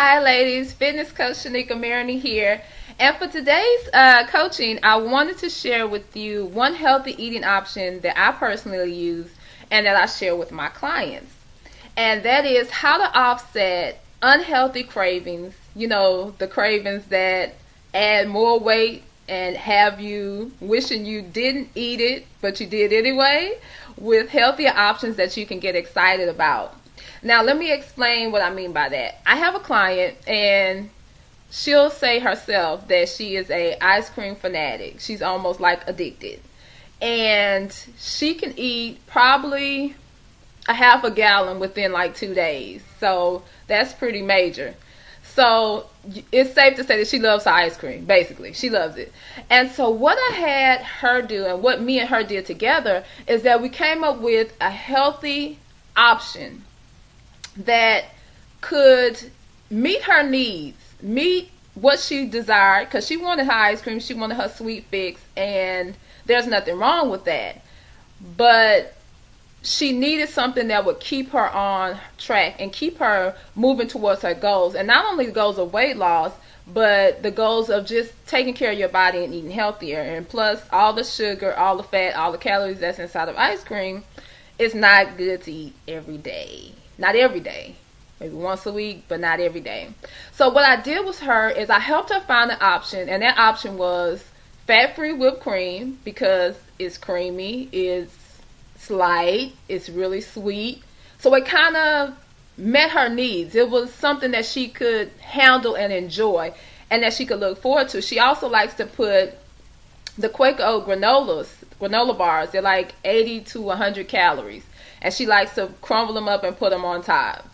Hi ladies, Fitness Coach Shanika Maroney here. And for today's coaching, I wanted to share with you one healthy eating option that I personally use and that I share with my clients. And that is how to offset unhealthy cravings, the cravings that add more weight and have you wishing you didn't eat it, but you did anyway, with healthier options that you can get excited about. Now, let me explain what I mean by that. I have a client, and she'll say herself that she is a ice cream fanatic. She's almost like addicted. And she can eat probably a half a gallon within like 2 days. So that's pretty major. So it's safe to say that she loves her ice cream, basically. She loves it. And so what I had her do and what me and her did together is that we came up with a healthy option that could meet her needs, meet what she desired, because she wanted her ice cream, she wanted her sweet fix, and there's nothing wrong with that. But she needed something that would keep her on track and keep her moving towards her goals. And not only the goals of weight loss, but the goals of just taking care of your body and eating healthier. And plus, all the sugar, all the fat, all the calories that's inside of ice cream, it's not good to eat every day. Not every day. Maybe once a week, but not every day. So what I did with her is I helped her find an option, and that option was fat-free whipped cream, because it's creamy, it's light, it's really sweet. So it kind of met her needs. It was something that she could handle and enjoy, and that she could look forward to. She also likes to put the Quaker Oat granola bars. They're like 80 to 100 calories. And she likes to crumble them up and put them on top.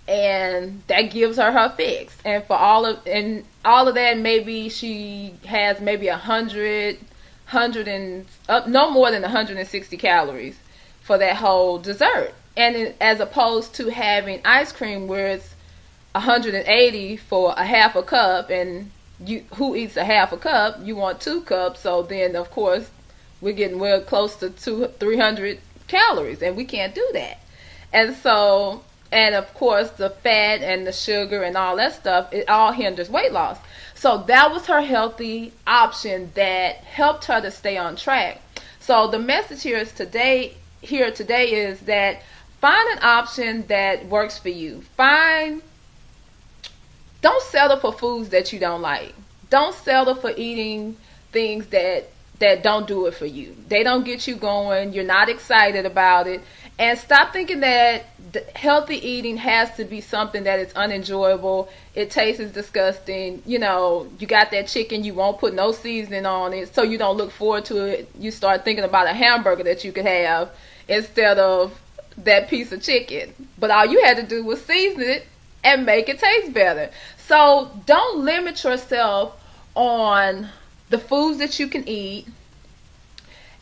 And that gives her her fix. And for all of that, maybe she has maybe 100 and no more than 160 calories for that whole dessert. And as opposed to having ice cream where it's 180 for a half a cup, and who eats a half a cup? You want 2 cups. So then, of course, we're close to 300 calories, and we can't do that. And of course, the fat and the sugar and all that stuff, it all hinders weight loss. So that was her healthy option that helped her to stay on track. So the message here today is that find an option that works for you. Don't settle for foods that you don't like. Don't settle for eating things that don't do it for you. They don't get you going. You're not excited about it. And stop thinking that healthy eating has to be something that is unenjoyable. It tastes disgusting. You got that chicken, you won't put no seasoning on it, so you don't look forward to it. You start thinking about a hamburger that you could have instead of that piece of chicken. But all you had to do was season it and make it taste better. So don't limit yourself on the foods that you can eat,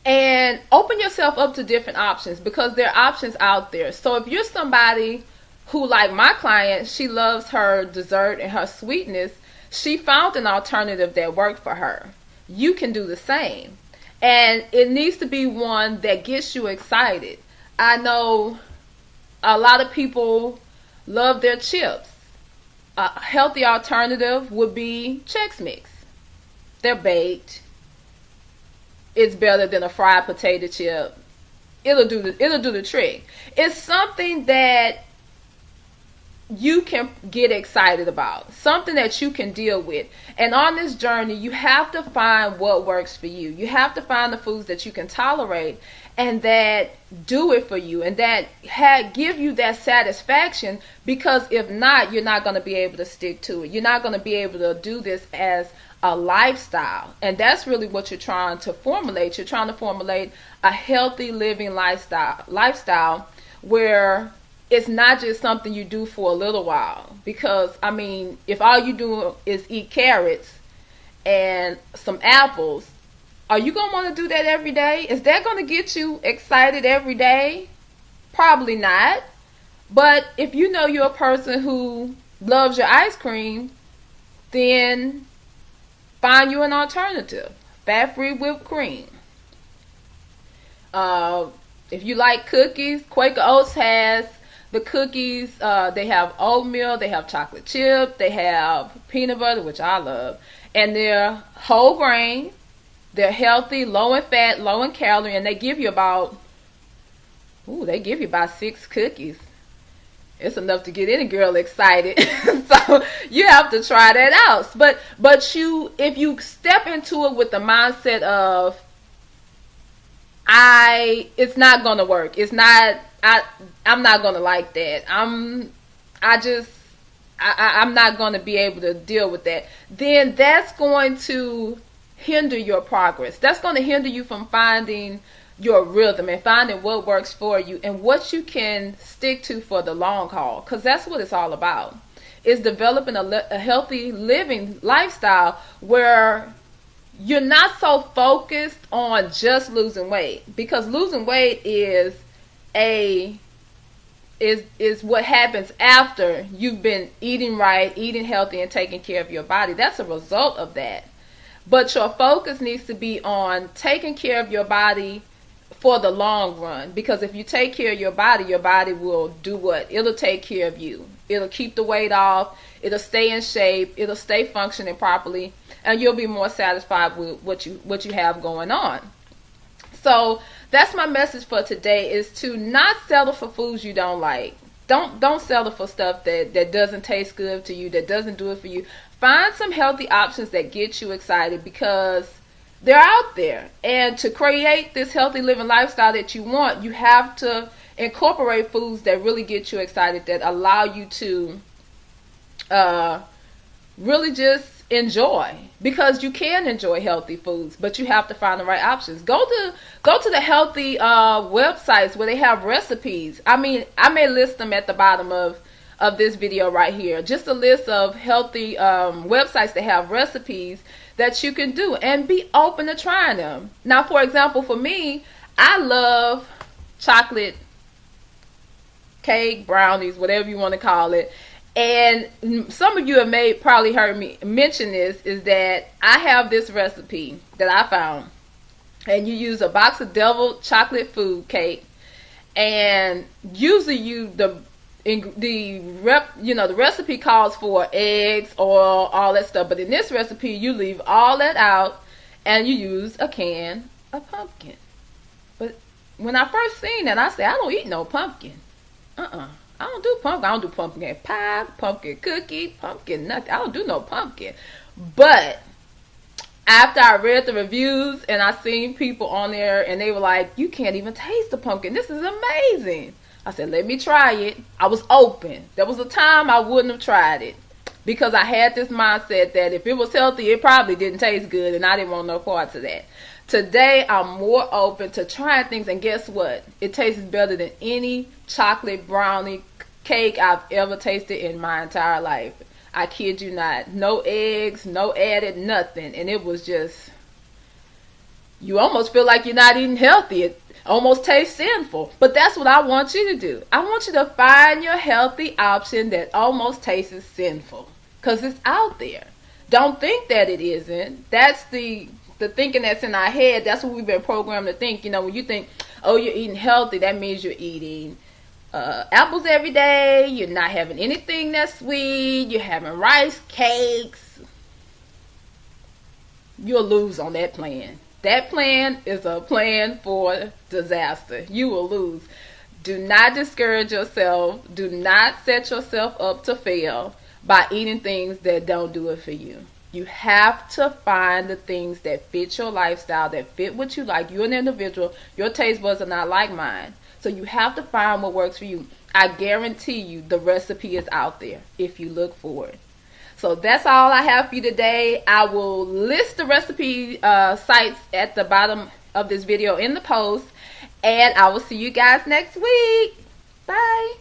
and open yourself up to different options, because there are options out there. So if you're somebody who, like my client, she loves her dessert and her sweetness, she found an alternative that worked for her. You can do the same, and it needs to be one that gets you excited. I know a lot of people love their chips. A healthy alternative would be Chex Mix. They're baked. It's better than a fried potato chip. It'll do the trick. It's something that you can get excited about, something that you can deal with. And on this journey, you have to find what works for you. You have to find the foods that you can tolerate and that do it for you, and that give you that satisfaction, because if not, you're not going to be able to stick to it. You're not going to be able to do this as a lifestyle. And that's really what you're trying to formulate. You're trying to formulate a healthy living lifestyle where it's not just something you do for a little while. Because, if all you do is eat carrots and some apples, are you going to want to do that every day? Is that going to get you excited every day? Probably not. But if you know you're a person who loves your ice cream, then find you an alternative. Fat-free whipped cream. If you like cookies, Quaker Oats has the cookies. They have oatmeal, they have chocolate chip, they have peanut butter, which I love, and they're whole grain. They're healthy, low in fat, low in calorie, and they give you about 6 cookies. It's enough to get any girl excited. So you have to try that out. But if you step into it with the mindset of it's not gonna work. It's not. I'm not gonna like that. I'm not gonna be able to deal with that. Then that's going to hinder your progress. That's going to hinder you from finding your rhythm and finding what works for you and what you can stick to for the long haul. Because that's what it's all about. It's developing a healthy living lifestyle where you're not so focused on just losing weight, because losing weight is what happens after you've been eating right, eating healthy, and taking care of your body. That's a result of that. But your focus needs to be on taking care of your body for the long run, because if you take care of your body will do what? It'll take care of you. It'll keep the weight off, it'll stay in shape, it'll stay functioning properly, and you'll be more satisfied with what you have going on. So that's my message for today, is to not settle for foods you don't like. Don't settle for stuff that doesn't taste good to you, that doesn't do it for you. Find some healthy options that get you excited, because they're out there. And to create this healthy living lifestyle that you want, you have to incorporate foods that really get you excited, that allow you to really just enjoy. Because you can enjoy healthy foods, but you have to find the right options. Go to the healthy websites where they have recipes. I mean, I may list them at the bottom of this video right here. Just a list of healthy websites that have recipes that you can do, and be open to trying them. Now, for example, for me, I love chocolate cake, brownies, whatever you want to call it. And some of you have probably heard me mention this, is that I have this recipe that I found, and you use a box of deviled chocolate food cake, and usually the recipe calls for eggs, oil, all that stuff, but in this recipe you leave all that out and you use a can of pumpkin. But when I first seen that, I said, I don't eat no pumpkin. I don't do pumpkin. I don't do pumpkin pie, pumpkin cookie, pumpkin nothing. I don't do no pumpkin. But after I read the reviews and I seen people on there and they were like, you can't even taste the pumpkin, this is amazing. I said, let me try it. I was open. There was a time I wouldn't have tried it, because I had this mindset that if it was healthy, it probably didn't taste good, and I didn't want no parts of that. Today, I'm more open to trying things, and guess what? It tastes better than any chocolate brownie cake I've ever tasted in my entire life. I kid you not. No eggs, no added nothing, and it was just, you almost feel like you're not eating healthy. It almost tastes sinful. But that's what I want you to do. I want you to find your healthy option that almost tastes sinful, because it's out there. Don't think that it isn't. That's the thinking that's in our head. That's what we've been programmed to think. When you think, oh, you're eating healthy, that means you're eating apples every day. You're not having anything that's sweet. You're having rice cakes. You'll lose on that plan. That plan is a plan for disaster. You will lose. Do not discourage yourself. Do not set yourself up to fail by eating things that don't do it for you. You have to find the things that fit your lifestyle, that fit what you like. You're an individual. Your taste buds are not like mine. So you have to find what works for you. I guarantee you the recipe is out there if you look for it. So that's all I have for you today. I will list the recipe sites at the bottom of this video in the post. And I will see you guys next week. Bye.